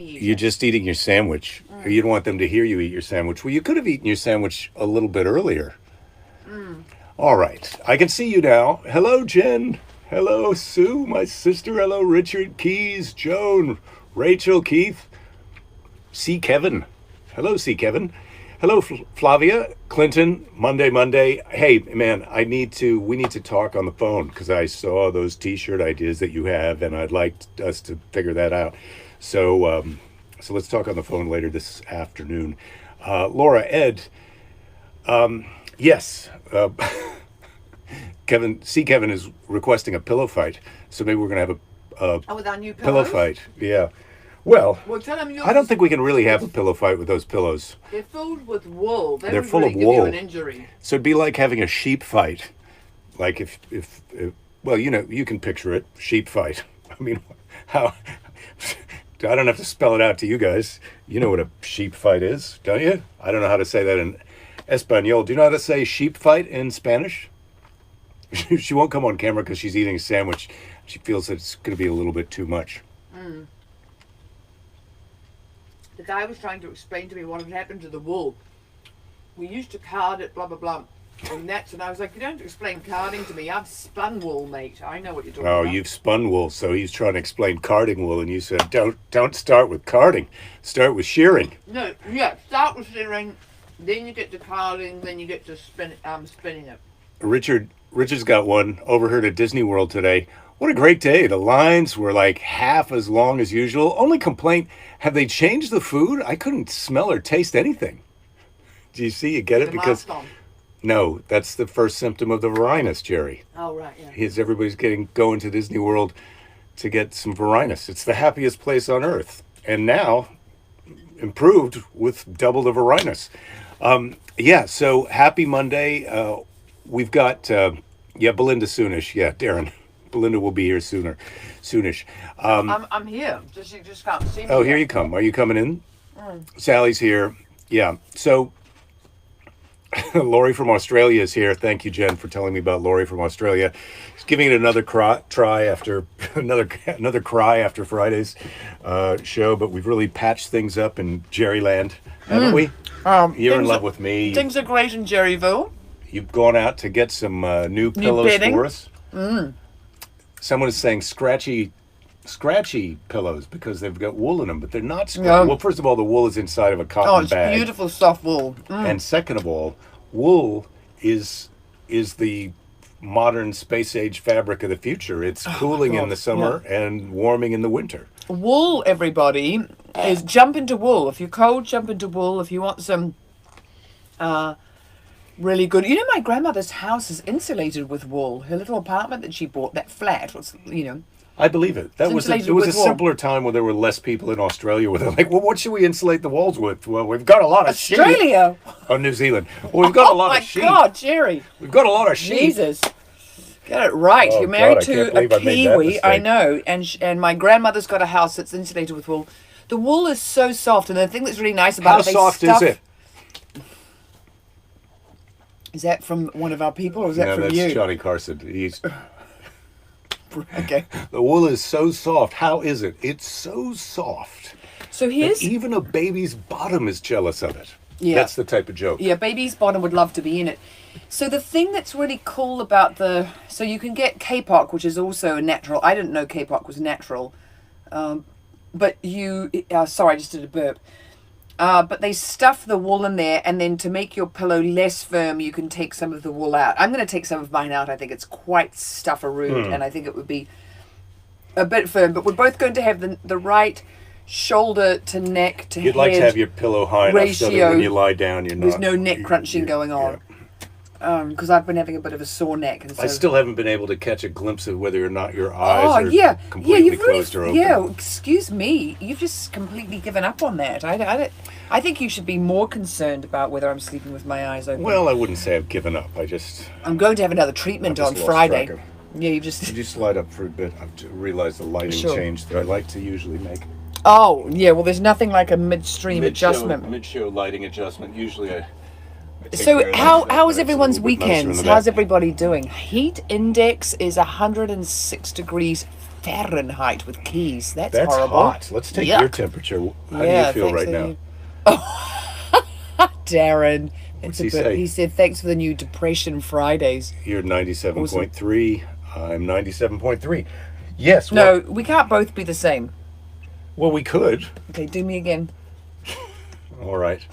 You're just eating your sandwich. You don't want them to hear you eat your sandwich. Well, you could have eaten your sandwich a little bit earlier. All right. I can see you now. Hello, Jen. Hello, Sue, my sister. Hello, Richard, Keys, Joan, Rachel, Keith, C. Kevin. Hello, C. Kevin. Hello, Flavia, Clinton, Monday. Hey, man, we need to talk on the phone because I saw those t-shirt ideas that you have and I'd like us to figure that out. So let's talk on the phone later this afternoon. Laura, Ed, yes, Kevin is requesting a pillow fight. So maybe we're going to have with our new pillow pillows? fight. Yeah. Well, Well, tell them I don't think we can really have a pillow fight with those pillows. they're filled with wool. They They're would full really of give you wool. an injury. So it'd be like having a sheep fight. Like if well, you can picture it, sheep fight. I mean, how I don't have to spell it out to you guys. You know what a sheep fight is, don't you? I don't know how to say that in Espanol. Do you know how to say sheep fight in Spanish? She won't come on camera because she's eating a sandwich. She feels that it's going to be a little bit too much. The guy was trying to explain to me what had happened to the wool. We used to card it, blah, blah, blah, on nets. And I was like, you don't have to explain carding to me. I've spun wool, mate. I know what you're talking Oh, about. you've spun wool, so he's trying to explain carding wool, and you said, don't start with carding. Start with shearing. No, yeah, start with shearing, then you get to carding, then you get to spinning it. Richard's got one. Overheard at Disney World today. What a great day. The lines were like half as long as usual. Only complaint, have they changed the food? I couldn't smell or taste anything. Do you see? You get it? The Because mask on. no, that's the first symptom of the varinus, Jerry. Oh, right, yeah. Everybody's going to Disney World to get some varinus. It's the happiest place on earth. And now improved with double the varinus. Yeah, so happy Monday. We've got Belinda soonish. Yeah, Darren. Belinda will be here soonish. I'm here. You just can't see me. Oh, here yet. you come. Are you coming in? Sally's here. Yeah. So Lori from Australia is here. Thank you, Jen, for telling me about Lori from Australia. She's giving it another try after another cry after Friday's show. But we've really patched things up in Jerryland, haven't we? You're in love with me. Things are great in Jerryville. You've gone out to get some new pillows bedding. for us. Someone is saying scratchy pillows because they've got wool in them, but they're not scratchy. No. Well, first of all, the wool is inside of a cotton Oh, it's bag. beautiful soft wool. And second of all, wool is the modern space age fabric of the future. It's cooling in God, the summer and warming in the winter. Wool, everybody, is jump into wool. If you're cold, jump into wool. If you want some really good... You know, my grandmother's house is insulated with wool. Her little apartment that she bought, that flat, I believe it. It was a insulated with wool. simpler time when there were less people in Australia where they're like, well, what should we insulate the walls with? Well, we've got a lot of sheep. Australia! Oh, New Zealand. Well, we've got a lot of sheep. Oh, my God, Jerry. We've got a lot of sheep. Jesus. Get it right. Oh, You're married God, I can't to a believe I made that Kiwi. I mistake. know. And my grandmother's got a house that's insulated with wool. The wool is so soft. And the thing that's really nice about How it, they soft stuff... is it? Is that from one of our people or is that No, from that's you? Johnny Carson. Okay. The wool is so soft. How is it? It's so soft. So that here's... even a baby's bottom is jealous of it. Yeah. That's the type of joke. Yeah, baby's bottom would love to be in it. So the thing that's really cool about so you can get K-pop, which is also a natural. I didn't know K-pop was natural, but sorry, I just did a burp. But they stuff the wool in there, and then to make your pillow less firm, you can take some of the wool out. I'm going to take some of mine out. I think it's quite stufferood, and I think it would be a bit firm. But we're both going to have the right shoulder to neck to You'd head like to have your pillow high enough so that ratio. when you lie down, you're not... There's no neck crunching going on. Because I've been having a bit of a sore neck, and so I still haven't been able to catch a glimpse of whether or not your eyes are completely you've closed or open. Yeah, excuse me, you've just completely given up on that. I think you should be more concerned about whether I'm sleeping with my eyes open. Well, I wouldn't say I've given up. I'm going to have another treatment I on just lost Friday. track Yeah, you just... Could you slide up for a bit? I've realized the lighting Sure. change that I like to usually make. Oh, yeah, well, there's nothing like a midstream adjustment. Mid-show lighting adjustment. Usually I take care So of that, how but was it's a everyone's little bit nicer in weekends? the How's back. everybody doing? Heat index is 106 degrees Fahrenheit with keys. That's horrible. hot. Let's take your temperature. How do you feel right now? Darren. What's he say? He said, thanks for the new Depression Fridays. You're 97.3. I'm 97.3. Yes. No, we can't both be the same. Well, we could. Okay, do me again. All right.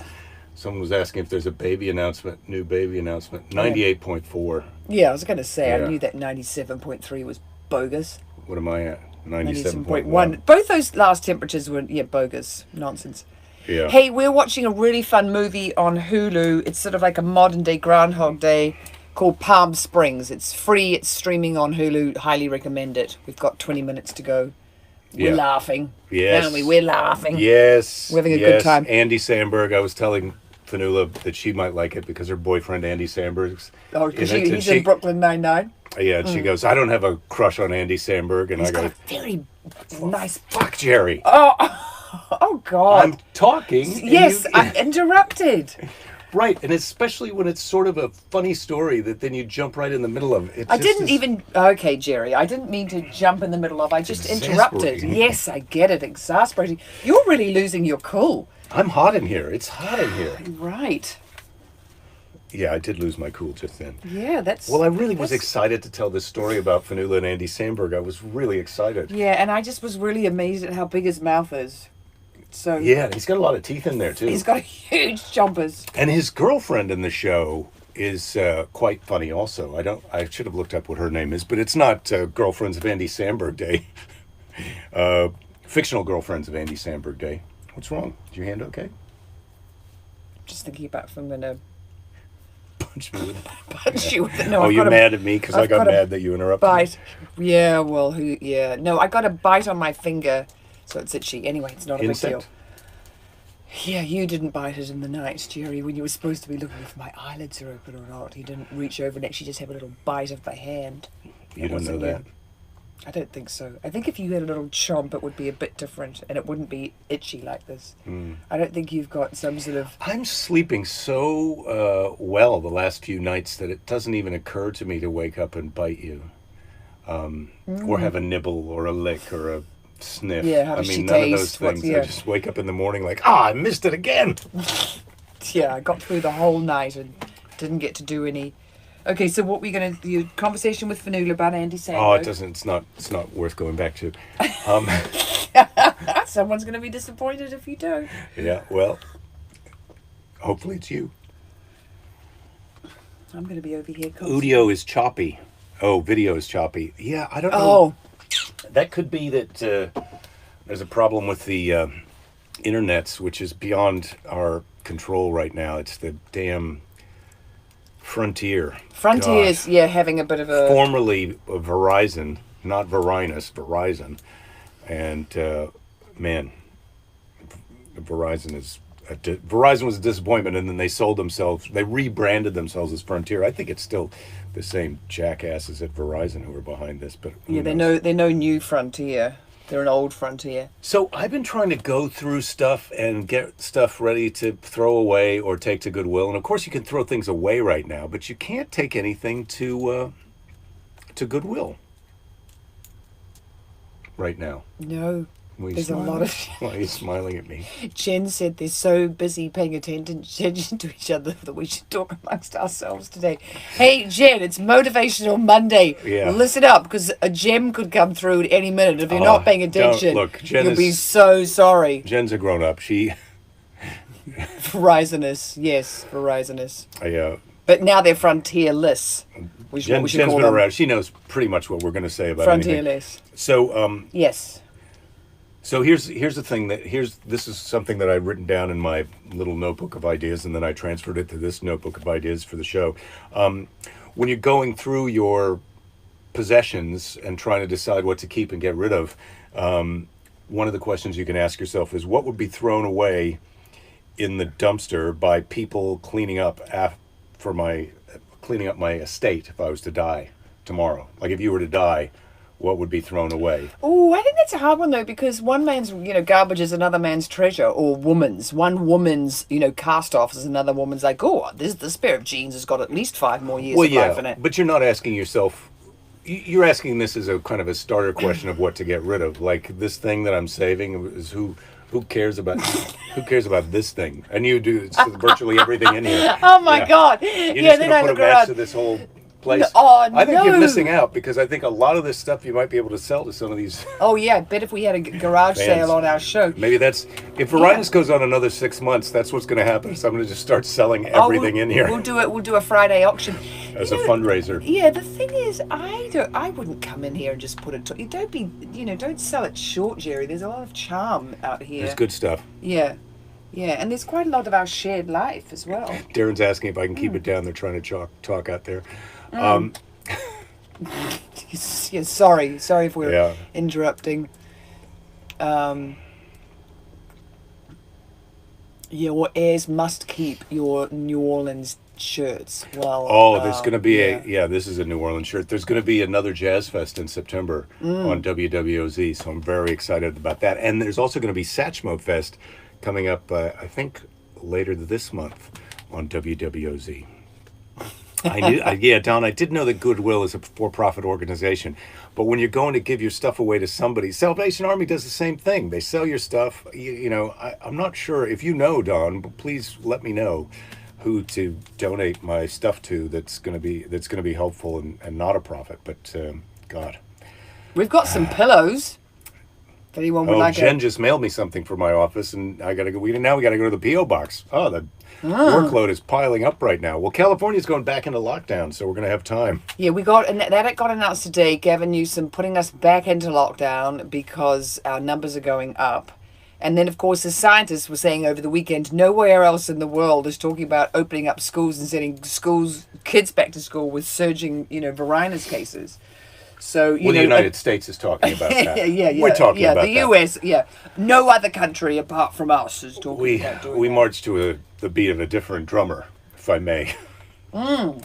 Someone was asking if there's a baby announcement, new baby announcement. 98.4. Yeah, I was going to say, Yeah. I knew that 97.3 was bogus. What am I at? 97.1. Both those last temperatures were, bogus. Nonsense. Yeah. Hey, we're watching a really fun movie on Hulu. It's sort of like a modern day Groundhog Day called Palm Springs. It's free. It's streaming on Hulu. Highly recommend it. We've got 20 minutes to go. We're laughing. Yes. Aren't we? We're laughing. Yes. We're having a good time. Andy Samberg, I was telling Fanula that she might like it because her boyfriend Andy Samberg's. Oh, because he's in Brooklyn Nine-Nine. Yeah, and she goes, I don't have a crush on Andy Samberg. And He's I got go, a very nice... fuck Jerry. Oh, God. I'm talking. Yes, I interrupted. Right, and especially when it's sort of a funny story that then you jump right in the middle of. I didn't even... Okay, Jerry, I didn't mean to jump in the middle of... I just interrupted. Yes, I get it. Exasperating. You're really losing your cool. I'm hot in here. It's hot in here. Right. Yeah, I did lose my cool just then. Yeah, that's... Well, I really was excited to tell this story about Fanula and Andy Samberg. I was really excited. Yeah, and I just was really amazed at how big his mouth is. So yeah, he's got a lot of teeth in there, too. He's got huge chompers. And his girlfriend in the show is quite funny also. I should have looked up what her name is, but it's not Girlfriends of Andy Samberg Day. Fictional Girlfriends of Andy Samberg Day. What's wrong? Is your hand okay? Just thinking about if I'm going to punch me with it. punch you with it. No, oh, you're mad at me because I got mad that you interrupted bite. me? Yeah, well, no, I got a bite on my finger, so it's itchy. Anyway, it's not a big deal. Yeah, you didn't bite it in the night, Jerry, when you were supposed to be looking if my eyelids are open or not. You didn't reach over and actually just have a little bite of my hand. You don't know that? I don't think so. I think if you had a little chomp, it would be a bit different, and it wouldn't be itchy like this. I don't think you've got some sort of... I'm sleeping so well the last few nights that it doesn't even occur to me to wake up and bite you. Or have a nibble or a lick or a sniff. Yeah, how does she none taste? of those things. I just wake up in the morning like, I missed it again. Yeah, I got through the whole night and didn't get to do any... Okay, so what we're going to do, conversation with Fanula about Andy Samberg. Oh, it doesn't, it's not worth going back to. Someone's going to be disappointed if you don't. Yeah, well, hopefully it's you. I'm going to be over here. Audio is choppy. Oh, video is choppy. Yeah, I don't know. Oh. That could be that there's a problem with the internets, which is beyond our control right now. It's the damn... Frontier. Frontier's, having a bit of a... Formerly Verizon, not Varinus, Verizon. And, man, Verizon was a disappointment, and then they sold themselves, they rebranded themselves as Frontier. I think it's still the same jackasses at Verizon who are behind this, but they're no new Frontier. They're an old Frontier. So I've been trying to go through stuff and get stuff ready to throw away or take to Goodwill. And of course you can throw things away right now, but you can't take anything to Goodwill right now. No. There's a lot of... Why are you smiling at me? Jen said they're so busy paying attention to each other that we should talk amongst ourselves today. Hey, Jen, it's Motivational Monday. Yeah. Listen up, because a gem could come through at any minute. If you're not paying attention, you'll be so sorry. Jen's a grown-up. Verizonist. Yes, Verizonist. But now they're Frontierless. Jen's been around. She knows pretty much what we're going to say about Frontierless. So, yes. So here's the thing this is something that I've written down in my little notebook of ideas, and then I transferred it to this notebook of ideas for the show. When you're going through your possessions and trying to decide what to keep and get rid of, one of the questions you can ask yourself is, what would be thrown away in the dumpster by people cleaning up my estate if I was to die tomorrow? Like if you were to die, what would be thrown away? Oh, I think that's a hard one though, because one man's, garbage is another man's treasure, or woman's. One woman's, cast-off is another woman's like, oh, this pair of jeans has got at least 5 more years of life in it. But you're not asking yourself, You're asking this as a kind of a starter question of what to get rid of. Like this thing that I'm saving is who cares about this thing? And you do it's virtually everything in here. Oh my Yeah. God! You're Yeah, just then going I to put a look match around. to this whole place. Oh, I think you're no. missing out because I think a lot of this stuff you might be able to sell to some of these. Oh yeah, I bet if we had a garage Fans. sale on our show. Maybe that's if Varinus goes on another 6 months. That's what's going to happen. So I'm going to just start selling everything we'll, in here We'll do it. We'll do a Friday auction as a fundraiser. Yeah, the thing is, I wouldn't come in here and just put it. Don't sell it short, Jerry. There's a lot of charm out here. It's good stuff. Yeah, and there's quite a lot of our shared life as well. Darren's asking if I can keep it down. They're trying to talk out there. Yeah, sorry if we're interrupting. Your heirs must keep your New Orleans shirts. Well, there's going to be this is a New Orleans shirt. There's going to be another Jazz Fest in September on WWOZ, so I'm very excited about that. And there's also going to be Satchmo Fest coming up, I think, later this month on WWOZ. Don, I did know that Goodwill is a for-profit organization, but when you're going to give your stuff away to somebody, Salvation Army does the same thing. They sell your stuff. I'm not sure if you know, Don, but please let me know who to donate my stuff to that's going to be helpful and not a profit. But God, we've got some pillows. If anyone would like Jen just mailed me something for my office, and I gotta go. Now we gotta go to the PO box. Oh, the workload is piling up right now. Well, California's going back into lockdown, so we're gonna have time. Yeah, that got announced today. Gavin Newsom putting us back into lockdown because our numbers are going up. And then, of course, the scientists were saying over the weekend, nowhere else in the world is talking about opening up schools and sending kids back to school with surging, Varinus cases. So, the United States is talking about that. yeah. We're talking about the US, no other country apart from us is talking about doing we that. march to the beat of a different drummer, if I may. The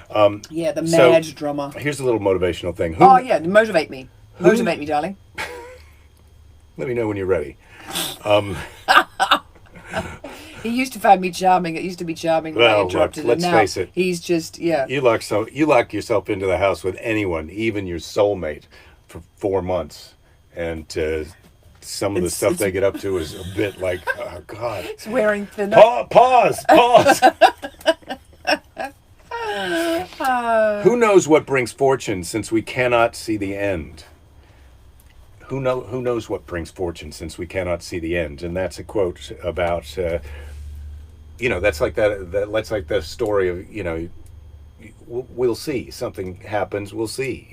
mad drummer. Here's a little motivational thing. Motivate me. Motivate me, darling. Let me know when you're ready. He used to find me charming. It used to be charming when I interrupted him. Let's face it. He's just, You lock yourself into the house with anyone, even your soulmate, for 4 months. And some of the stuff they get up to is a bit like, oh, God. It's wearing thin. Pause. Who knows what brings fortune since we cannot see the end? Who knows what brings fortune since we cannot see the end? And that's a quote about, that's like that's like the story of, we'll see. Something happens, we'll see.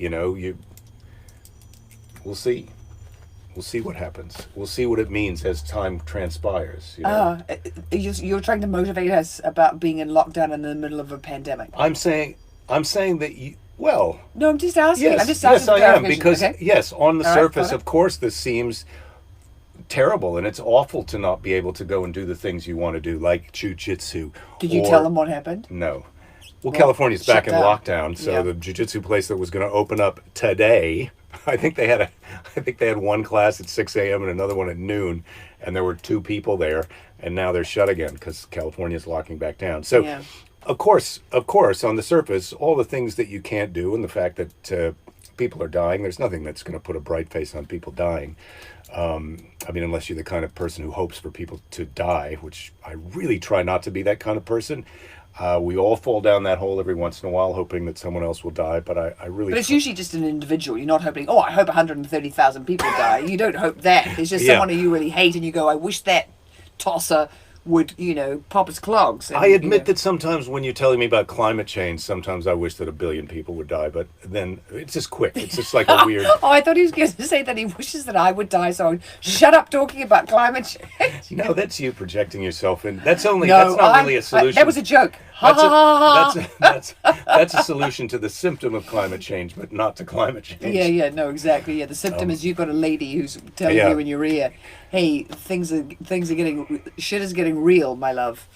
We'll see. We'll see what happens. We'll see what it means as time transpires. You're trying to motivate us about being in lockdown in the middle of a pandemic. I'm saying that you. Well, no, I'm just asking. Yes, I am because yes, on the surface, right. Of course, this seems terrible, and it's awful to not be able to go and do the things you want to do, like jiu-jitsu. Did you tell them what happened? No. Well, California's back in lockdown, so Yeah. the jiu-jitsu place that was going to open up today, I think they had one class at 6 a.m. and another one at noon, and there were 2 people there, and now they're shut again because California's locking back down. So. Yeah. Of course, on the surface, all the things that you can't do and the fact that people are dying, there's nothing that's going to put a bright face on people dying. Unless you're the kind of person who hopes for people to die, which I really try not to be that kind of person. We all fall down that hole every once in a while, hoping that someone else will die, but I really... But it's usually just an individual. You're not hoping, I hope 130,000 people die. You don't hope that. It's just someone who you really hate and you go, I wish that tosser would, pop his clogs. And, I admit that sometimes when you're telling me about climate change, sometimes I wish that 1 billion people would die, but then it's just quick. It's just like a weird... I thought he was going to say that he wishes that I would die, so shut up talking about climate change. No, that's you projecting yourself in. That's not really a solution. That was a joke. That's a solution to the symptom of climate change, but not to climate change. Yeah, no, exactly. Yeah, the symptom is you've got a lady who's telling you in your ear, "Hey, shit is getting real, my love.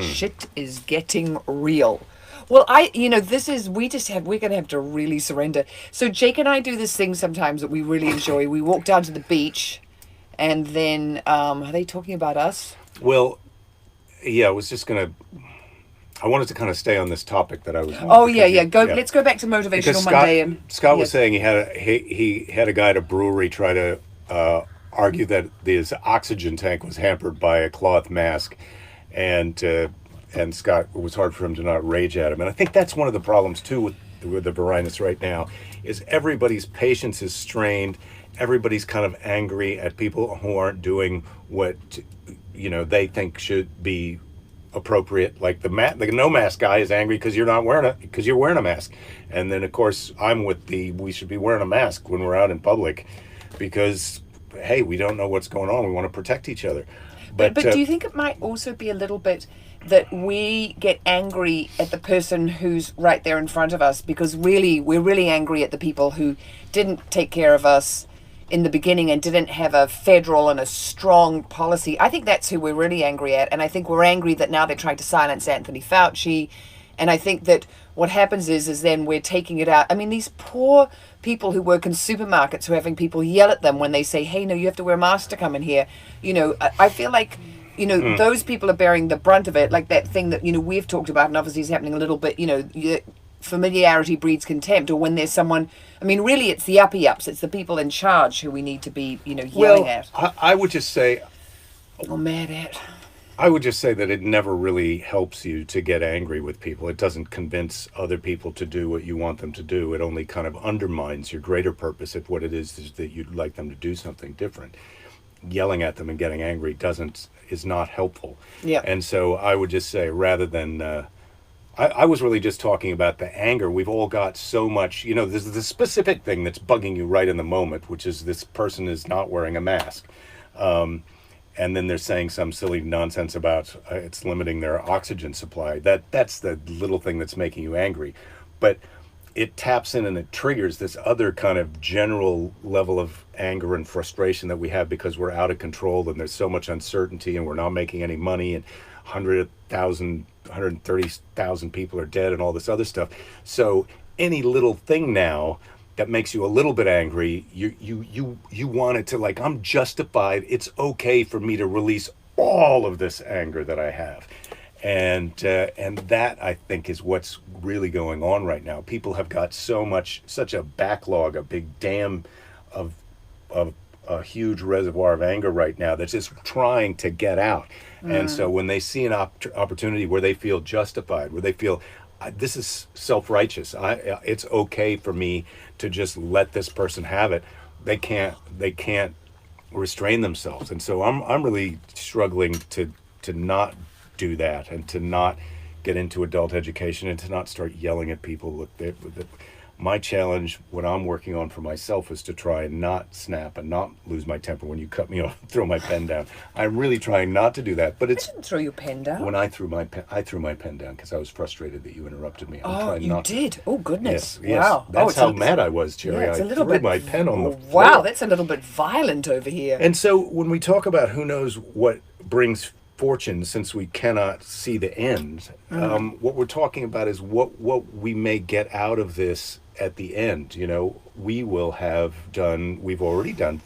Shit is getting real." Well, we're going to have to really surrender. So Jake and I do this thing sometimes that we really enjoy. We walk down to the beach, and then are they talking about us? Well, yeah, I was just gonna. I wanted to kind of stay on this topic that I was on. Oh yeah, because yeah. you- Let's go back to motivational Because Monday. And Scott was yes. saying he had a guy at a brewery try to argue that his oxygen tank was hampered by a cloth mask, and Scott, it was hard for him to not rage at him. And I think that's one of the problems too with the Varinus right now is everybody's patience is strained. Everybody's kind of angry at people who aren't doing what they think should be appropriate. Like the no mask guy is angry because you're not wearing it because you're wearing a mask, and then of course I'm with the we should be wearing a mask when we're out in public because hey, we don't know what's going on. We want to protect each other. But do you think it might also be a little bit that we get angry at the person who's right there in front of us because really we're really angry at the people who didn't take care of us in the beginning and didn't have a federal and a strong policy? I think that's who we're really angry at, and I think we're angry that now they're trying to silence Anthony Fauci, and I think that what happens is then we're taking it out. I mean, these poor people who work in supermarkets who are having people yell at them when they say, hey, no, you have to wear a mask to come in here. I feel like, those people are bearing the brunt of it, like that thing that, we've talked about and obviously is happening a little bit, familiarity breeds contempt, or when there's someone, I mean, really it's the uppy-ups, it's the people in charge who we need to be, yelling at. I would just say Or mad at. I would just say that it never really helps you to get angry with people. It doesn't convince other people to do what you want them to do. It only kind of undermines your greater purpose if what it is that you'd like them to do something different. Yelling at them and getting angry is not helpful. Yeah. And so I would just say rather than I was really just talking about the anger. We've all got so much, there's the specific thing that's bugging you right in the moment, which is this person is not wearing a mask. And then they're saying some silly nonsense about it's limiting their oxygen supply. That's the little thing that's making you angry. But it taps in and it triggers this other kind of general level of anger and frustration that we have because we're out of control and there's so much uncertainty and we're not making any money and 130,000 people are dead and all this other stuff. So any little thing now that makes you a little bit angry, you want it to, like, I'm justified. It's okay for me to release all of this anger that I have. And that, I think, is what's really going on right now. People have got such a backlog, a big dam of a huge reservoir of anger right now that's just trying to get out. And so when they see an opportunity where they feel justified, where they feel this is self-righteous, it's okay for me to just let this person have it, they can't restrain themselves. And so I'm really struggling to not do that and to not get into adult education and to not start yelling at people. Look, my challenge, what I'm working on for myself, is to try and not snap and not lose my temper when you cut me off, throw my pen down. I'm really trying not to do that. But it's I didn't throw your pen down. when I threw my pen down because I was frustrated that you interrupted me. I'm Oh, trying you not did. Oh, goodness. Yes, Wow. that's how mad I was, Jerry. Yeah, it's I a little threw bit. my pen on the Wow, floor. that's a little bit violent over here. And so when we talk about who knows what brings fortune, since we cannot see the end, what we're talking about is what we may get out of this at the end. We've already done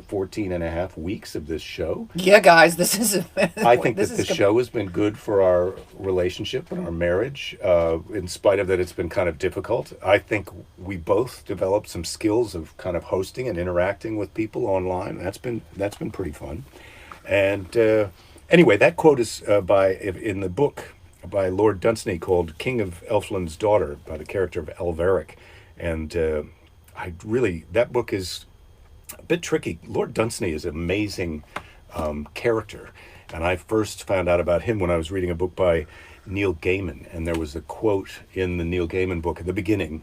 14 and a half weeks of this show. Yeah, guys, this is. I think that the show has been good for our relationship and our marriage, in spite of that it's been kind of difficult. I think we both developed some skills of kind of hosting and interacting with people online. That's been pretty fun. And anyway, that quote is in the book by Lord Dunsany called King of Elfland's Daughter, by the character of Elveric. And that book is a bit tricky. Lord Dunsany is an amazing character. And I first found out about him when I was reading a book by Neil Gaiman. And there was a quote in the Neil Gaiman book at the beginning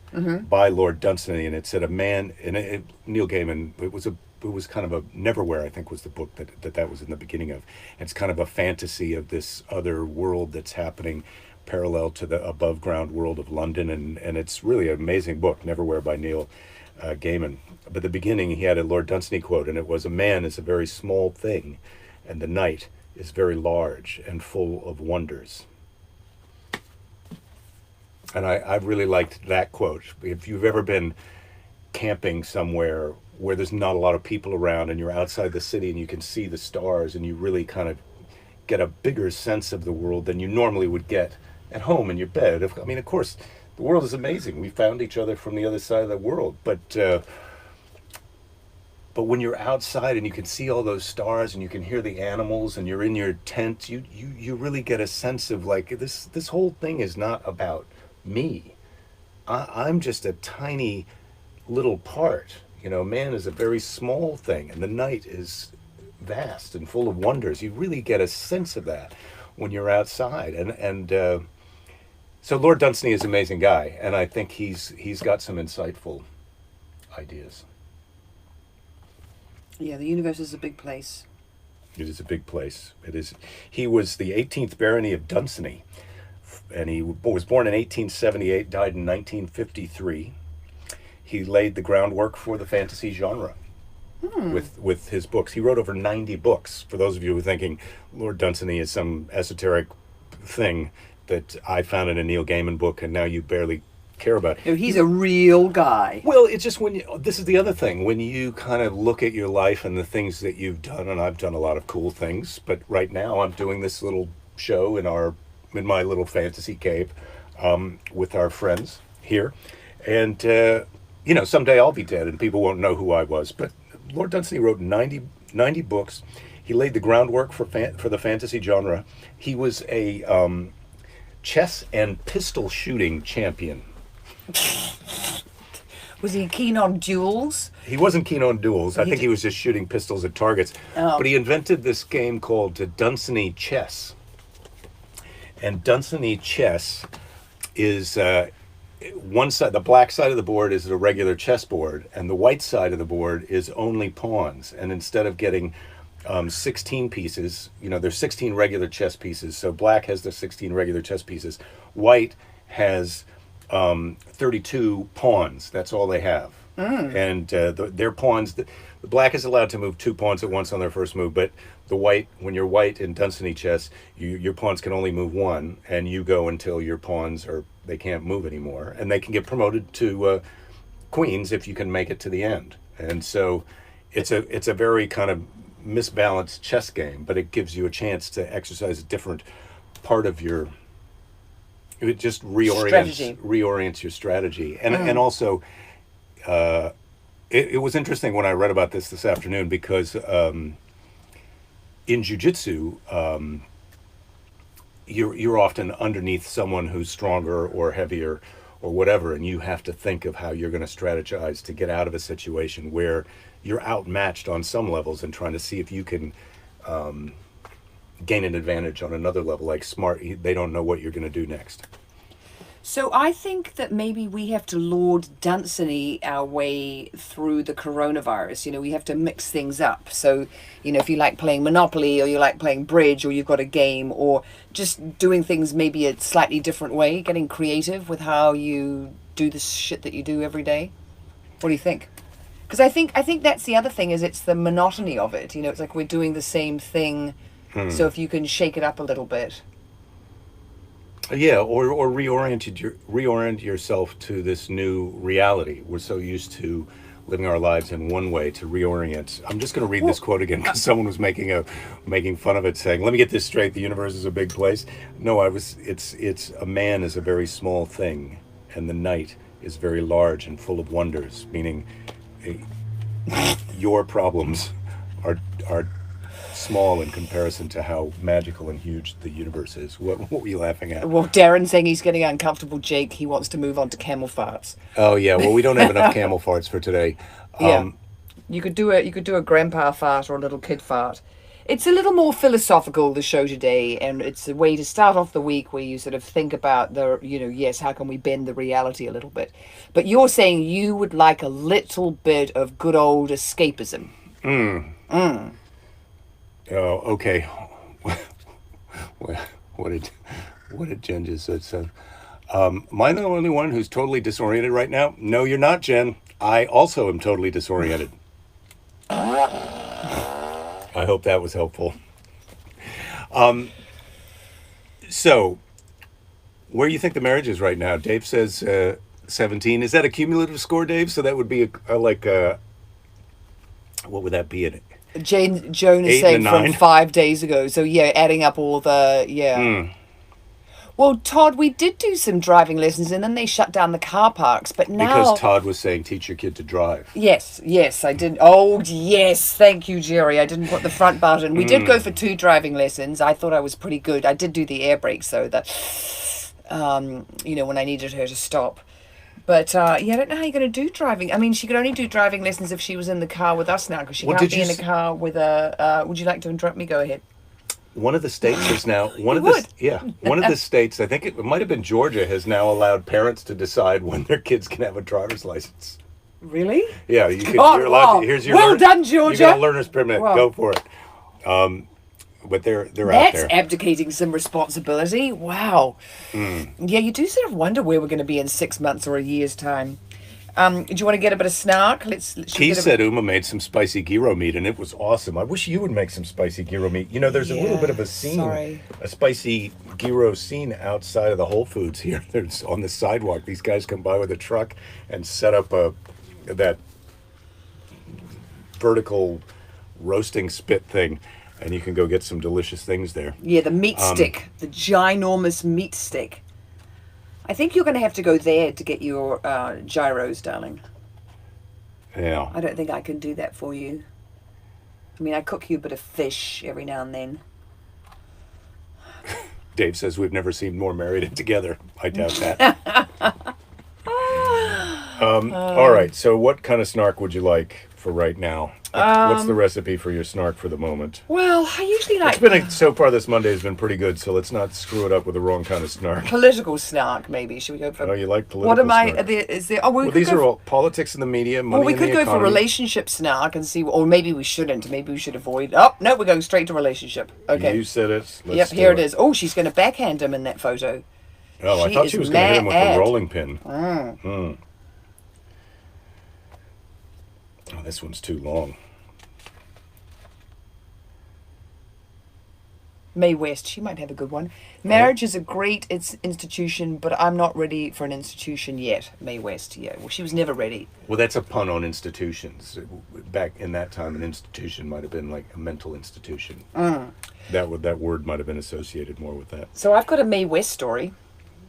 by Lord Dunsany. And it said, Neil Gaiman, it was kind of a Neverwhere, I think, was the book that was in the beginning of. It's kind of a fantasy of this other world that's happening parallel to the above ground world of London. And it's really an amazing book, Neverwhere by Neil Gaiman. But at the beginning, he had a Lord Dunsany quote, and it was, "A man is a very small thing, and the night is very large and full of wonders." And I really liked that quote. If you've ever been camping somewhere where there's not a lot of people around and you're outside the city and you can see the stars and you really kind of get a bigger sense of the world than you normally would get at home in your bed. I mean, of course, the world is amazing. We found each other from the other side of the world, but when you're outside and you can see all those stars and you can hear the animals and you're in your tent, you really get a sense of like this whole thing is not about me. I'm just a tiny little part. You know, man is a very small thing, and the night is vast and full of wonders. You really get a sense of that when you're outside, and so Lord Dunsany is an amazing guy, and I think he's got some insightful ideas. Yeah, the universe is a big place. It is a big place. It is. He was the 18th barony of Dunsany, and he was born in 1878, died in 1953. He laid the groundwork for the fantasy genre with his books. He wrote over 90 books. For those of you who are thinking Lord Dunsany is some esoteric thing that I found in a Neil Gaiman book, and now you barely care about. No, he's a real guy. Well, it's just this is the other thing, when you kind of look at your life and the things that you've done, and I've done a lot of cool things, but right now I'm doing this little show in my little fantasy cave with our friends here, and someday I'll be dead and people won't know who I was. But Lord Dunsany wrote 90 books. He laid the groundwork for the fantasy genre. He was a chess and pistol shooting champion. Was he keen on duels? He wasn't keen on duels. I think he was just shooting pistols at targets. Oh. But he invented this game called Dunsany chess. And Dunsany chess is one side, the black side of the board is a regular chessboard, and the white side of the board is only pawns. And instead of getting 16 pieces, there's 16 regular chess pieces. So black has the 16 regular chess pieces. White has 32 pawns. That's all they have. And their pawns, the black is allowed to move 2 pawns at once on their first move, but the white, when you're white in Dunsany chess, your pawns can only move 1, and you go until your pawns they can't move anymore, and they can get promoted to queens if you can make it to the end. And so it's a very kind of misbalanced chess game, but it gives you a chance to exercise a different part of your. It just reorients your strategy, and also. It was interesting when I read about this afternoon, because in jiu-jitsu, you're often underneath someone who's stronger or heavier or whatever, and you have to think of how you're going to strategize to get out of a situation where you're outmatched on some levels, and trying to see if you can gain an advantage on another level. Like they don't know what you're going to do next. So I think that maybe we have to Lord Dunsany our way through the coronavirus. We have to mix things up. So, if you like playing Monopoly, or you like playing bridge, or you've got a game, or just doing things maybe a slightly different way, getting creative with how you do the shit that you do every day. What do you think? Because I think that's the other thing, is it's the monotony of it. It's like we're doing the same thing. So if you can shake it up a little bit. Yeah, or reorient yourself to this new reality. We're so used to living our lives in one way, to reorient. I'm just going to read this quote again, because someone was making fun of it, saying, "Let me get this straight: the universe is a big place." No, it's a man is a very small thing, and the night is very large and full of wonders. Meaning, your problems are small in comparison to how magical and huge the universe is. What were you laughing at? Well, Darren's saying he's getting uncomfortable, Jake. He wants to move on to camel farts. Oh yeah, well, we don't have enough camel farts for today. Yeah, you could do a grandpa fart or a little kid fart. It's a little more philosophical, the show today, and it's a way to start off the week where you sort of think about how can we bend the reality a little bit. But you're saying you would like a little bit of good old escapism. Oh, okay. What did Jen just say? Am I the only one who's totally disoriented right now? No, you're not, Jen. I also am totally disoriented. I hope that was helpful. So, where do you think the marriage is right now? Dave says 17. Is that a cumulative score, Dave? So that would be what would that be? Joan is saying from 5 days ago. So yeah, adding up all the Well, Todd, we did do some driving lessons, and then they shut down the car parks. But now, Because Todd was saying, teach your kid to drive. yes, I did. Oh, yes, thank you, Jerry. I didn't put the front button. We did go for 2 driving lessons. I thought I was pretty good. I did do the air brakes, though, that, when I needed her to stop. But, I don't know how you're going to do driving. I mean, she could only do driving lessons if she was in the car with us now, because she can't be in the car with a... would you like to interrupt me? Go ahead. One of the states is now one of the states, I think it might have been Georgia, has now allowed parents to decide when their kids can have a driver's license. Really? Yeah, you can. You're allowed to, here's your well done, Georgia. You got a learner's permit. Wow. Go for it. But they're out there. That's abdicating some responsibility. Wow. Yeah, you do sort of wonder where we're going to be in 6 months or a year's time. Do you want to get a bit of snark? Keith said Uma made some spicy gyro meat, and it was awesome. I wish you would make some spicy gyro meat. You know, there's a little bit of a scene, a spicy gyro scene outside of the Whole Foods here. There's on the sidewalk. These guys come by with a truck and set up that vertical roasting spit thing, and you can go get some delicious things there. Yeah, the meat stick, the ginormous meat stick. I think you're going to have to go there to get your gyros, darling. Yeah. I don't think I can do that for you. I mean, I cook you a bit of fish every now and then. Dave says we've never seemed more married and together. I doubt that. All right, so what kind of snark would you like for right now? What's the recipe for your snark for the moment? Well, I usually like... So far this Monday has been pretty good, so let's not screw it up with the wrong kind of snark. Political snark, maybe. Should we go for... Oh, you like political What am snark? These are all politics in the media, money in the economy. Well, we could go for relationship snark and see... Or maybe we shouldn't. Maybe we should avoid... Oh, no, we're going straight to relationship. Okay. You said it. Yep, here it is. Oh, she's going to backhand him in that photo. Oh, I thought she was going to hit him with the rolling pin. Oh, this one's too long. Mae West, she might have a good one. Marriage is a great institution, but I'm not ready for an institution yet. Mae West, yeah. Well, she was never ready. Well, that's a pun on institutions. Back in that time, an institution might have been like a mental institution. That word might have been associated more with that. So I've got a Mae West story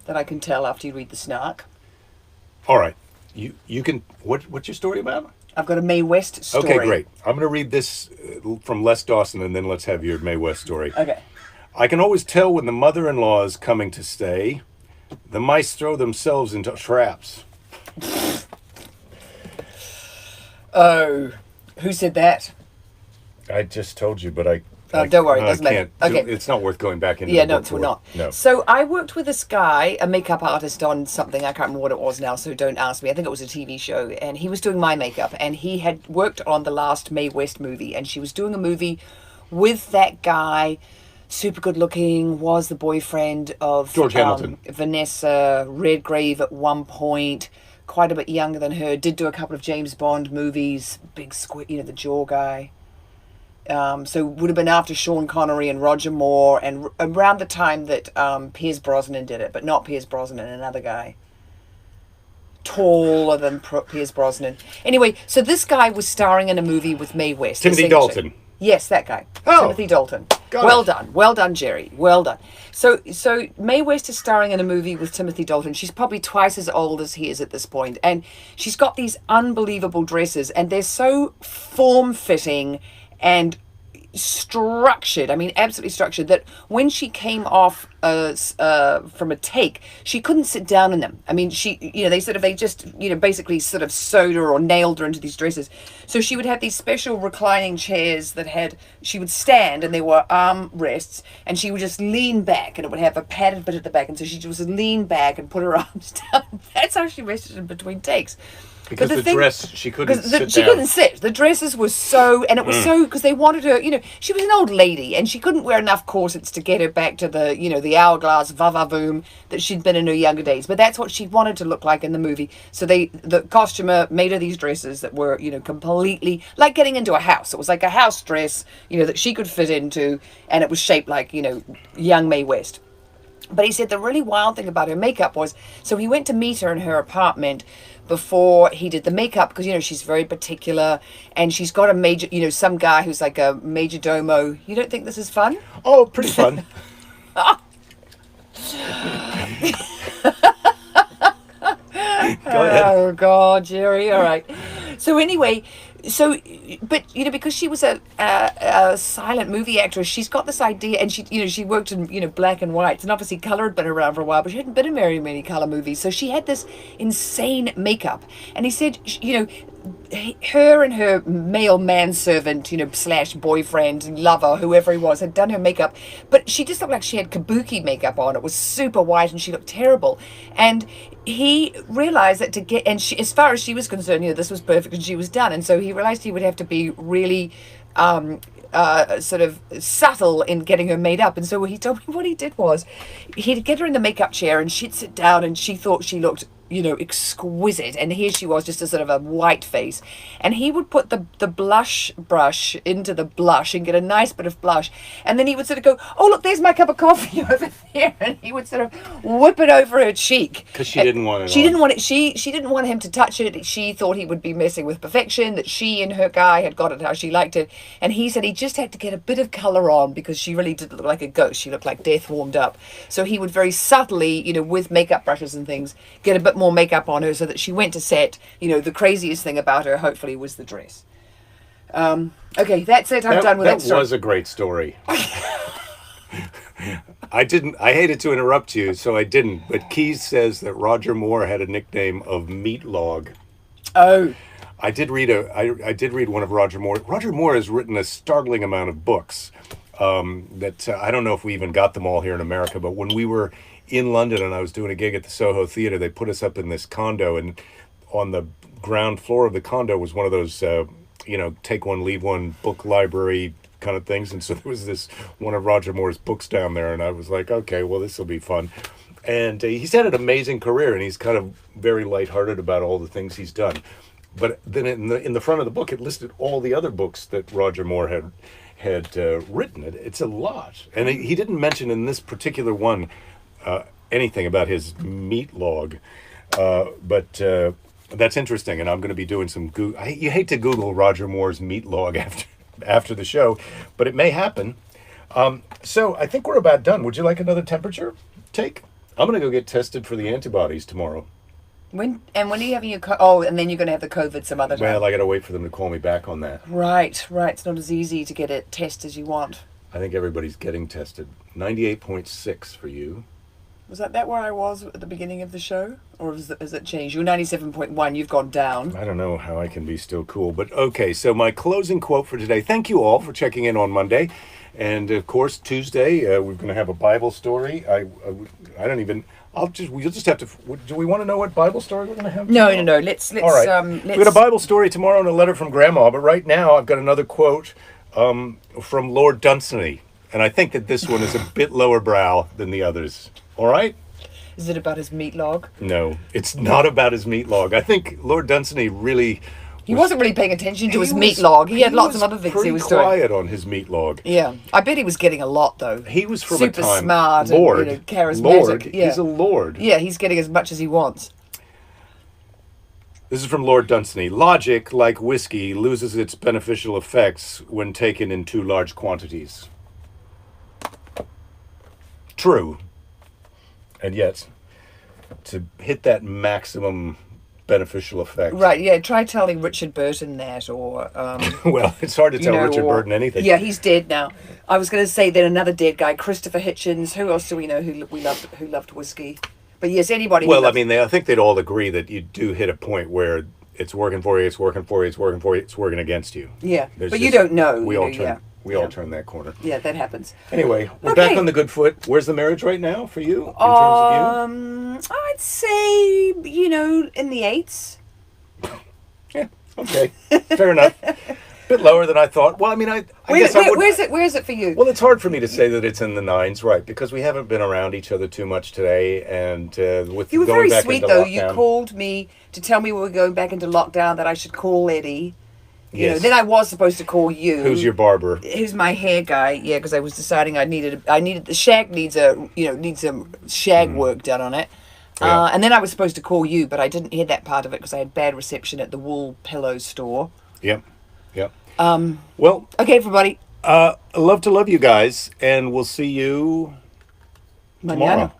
that I can tell after you read the snark. All right. You can... What's your story about? I've got a Mae West story. Okay, great. I'm going to read this from Les Dawson, and then let's have your Mae West story. Okay. I can always tell when the mother-in-law is coming to stay. The mice throw themselves into traps. Oh, who said that? I just told you, but don't worry, it doesn't matter. Okay. It's not worth going back into. Yeah, no, we're not. No. So I worked with this guy, a makeup artist, on something. I can't remember what it was now, so don't ask me. I think it was a TV show, and he was doing my makeup, and he had worked on the last Mae West movie, and she was doing a movie with that guy, super good looking, was the boyfriend of George Hamilton. Vanessa Redgrave at one point, quite a bit younger than her, did do a couple of James Bond movies, big squid, the jaw guy. So would have been after Sean Connery and Roger Moore, and around the time that Pierce Brosnan did it, but not Pierce Brosnan, another guy. Taller than Pierce Brosnan. Anyway, so this guy was starring in a movie with Mae West. Timothy Dalton. Yes, that guy. Oh, Timothy Dalton. Well done, Jerry. Well done. So Mae West is starring in a movie with Timothy Dalton. She's probably twice as old as he is at this point, and she's got these unbelievable dresses, and they're so form-fitting and structured. I mean, absolutely structured, that when she came off from a take, she couldn't sit down in them. I mean, they just basically sort of sewed her or nailed her into these dresses. So she would have these special reclining chairs she would stand, and they were arm rests, and she would just lean back, and it would have a padded bit at the back, and so she just lean back and put her arms down. That's how she rested in between takes. Because the dress, she couldn't sit down. She couldn't sit. The dresses were so, and it was so, because they wanted her, she was an old lady, and she couldn't wear enough corsets to get her back to the hourglass va-va-voom that she'd been in her younger days. But that's what she wanted to look like in the movie. So the costumer made her these dresses that were, completely like getting into a house. It was like a house dress, that she could fit into, and it was shaped like, young Mae West. But he said the really wild thing about her makeup was, so he went to meet her in her apartment before he did the makeup, because, she's very particular, and she's got a major, some guy who's like a major domo. You don't think this is fun? Oh, pretty fun. Go ahead. Oh God, Jerry. All right. So anyway, but because she was a silent movie actress, she's got this idea, and she worked in black and whites, and obviously color had been around for a while, but she hadn't been in very many color movies. So she had this insane makeup, and he said, her and her male manservant, slash boyfriend, lover, whoever he was, had done her makeup, but she just looked like she had kabuki makeup on. It was super white, and she looked terrible. And he realized that as far as she was concerned, this was perfect, and she was done. And so he realized he would have to be really sort of subtle in getting her made up. And so he told me what he did was he'd get her in the makeup chair, and she'd sit down, and she thought she looked exquisite, and here she was, just a sort of a white face, and he would put the blush brush into the blush and get a nice bit of blush, and then he would sort of go, oh look, there's my cup of coffee over there, and he would sort of whip it over her cheek Because she didn't want it. She didn't want it. She didn't want him to touch it. She thought he would be messing with perfection, that she and her guy had got it how she liked it. And he said he just had to get a bit of colour on, because she really did look like a ghost. She looked like death warmed up. So he would very subtly, with makeup brushes and things, get a bit more makeup on her, so that she went to set. The craziest thing about her, hopefully, was the dress. Okay, that's it. I'm done with that story. That was a great story. I hated to interrupt you, so I didn't. But Keys says that Roger Moore had a nickname of Meat Log. Oh. I did read one of Roger Moore. Roger Moore has written a startling amount of books that I don't know if we even got them all here in America, but when we were in London and I was doing a gig at the Soho Theatre, they put us up in this condo, and on the ground floor of the condo was one of those, take one, leave one book library kind of things. And so there was one of Roger Moore's books down there, and I was like, okay, well, this will be fun. And he's had an amazing career, and he's kind of very lighthearted about all the things he's done. But then in the front of the book, it listed all the other books that Roger Moore had written. It's a lot. And he didn't mention in this particular one anything about his meat log. But that's interesting, and I'm going to be doing some Google. You hate to Google Roger Moore's meat log after the show, but it may happen. So I think we're about done. Would you like another temperature take? I'm going to go get tested for the antibodies tomorrow. When are you having your and then you're going to have the COVID some other time? Well, I got to wait for them to call me back on that. Right. It's not as easy to get a test as you want. I think everybody's getting tested. 98.6 for you. Was that where I was at the beginning of the show? Or has it changed? You're 97.1, you've gone down. I don't know how I can be still cool. But okay, so my closing quote for today. Thank you all for checking in on Monday. And of course, Tuesday, we're going to have a Bible story. We'll just have to, do we want to know what Bible story we're going to have? No. Let's all right. We got a Bible story tomorrow and a letter from Grandma. But right now, I've got another quote from Lord Dunsany. And I think that this one is a bit lower brow than the others. All right? Is it about his meat log? No, it's not about his meat log. I think Lord Dunsany really... He wasn't really paying attention to his meat log. He had lots of other things he was doing. Pretty quiet on his meat log. Yeah. I bet he was getting a lot, though. He was from super a time... smart Lord, and charismatic. Lord, yeah. He's a lord. Yeah, he's getting as much as he wants. This is from Lord Dunsany. Logic, like whiskey, loses its beneficial effects when taken in too large quantities. True. And yet, to hit that maximum beneficial effect. Right, yeah, try telling Richard Burton that, or... well, it's hard to tell Richard Burton anything. Yeah, he's dead now. I was going to say then another dead guy, Christopher Hitchens. Who else do we know who loved whiskey? But yes, anybody... Well, I think they'd all agree that you do hit a point where it's working for you, it's working for you, it's working for you, it's working against you. Yeah, but you don't know. We all turn that corner. Yeah, that happens. Anyway, we're back on the good foot. Where's the marriage right now for you, in terms of you? I'd say, in the 8s. Yeah, okay. Fair enough. Bit lower than I thought. Well, I guess I would... Where is it for you? Well, it's hard for me to say that it's in the 9s, right? Because we haven't been around each other too much today, and with you were going very back sweet, into though. lockdown, You called me to tell me we were going back into lockdown, that I should call Eddie. Yes. Then I was supposed to call you. Who's your barber? Who's my hair guy? Yeah, because I was deciding I needed the shag needs some shag work done on it. Yeah. And then I was supposed to call you, but I didn't hear that part of it because I had bad reception at the wool pillow store. Yep. Well, okay, everybody. I love to love you guys, and we'll see you tomorrow.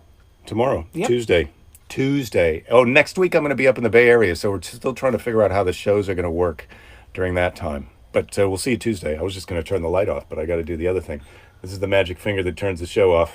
Tomorrow, Yep. Tuesday. Tuesday. Oh, next week I'm going to be up in the Bay Area, so we're still trying to figure out how the shows are going to work during that time. But we'll see you Tuesday. I was just going to turn the light off, but I got to do the other thing. This is the magic finger that turns the show off.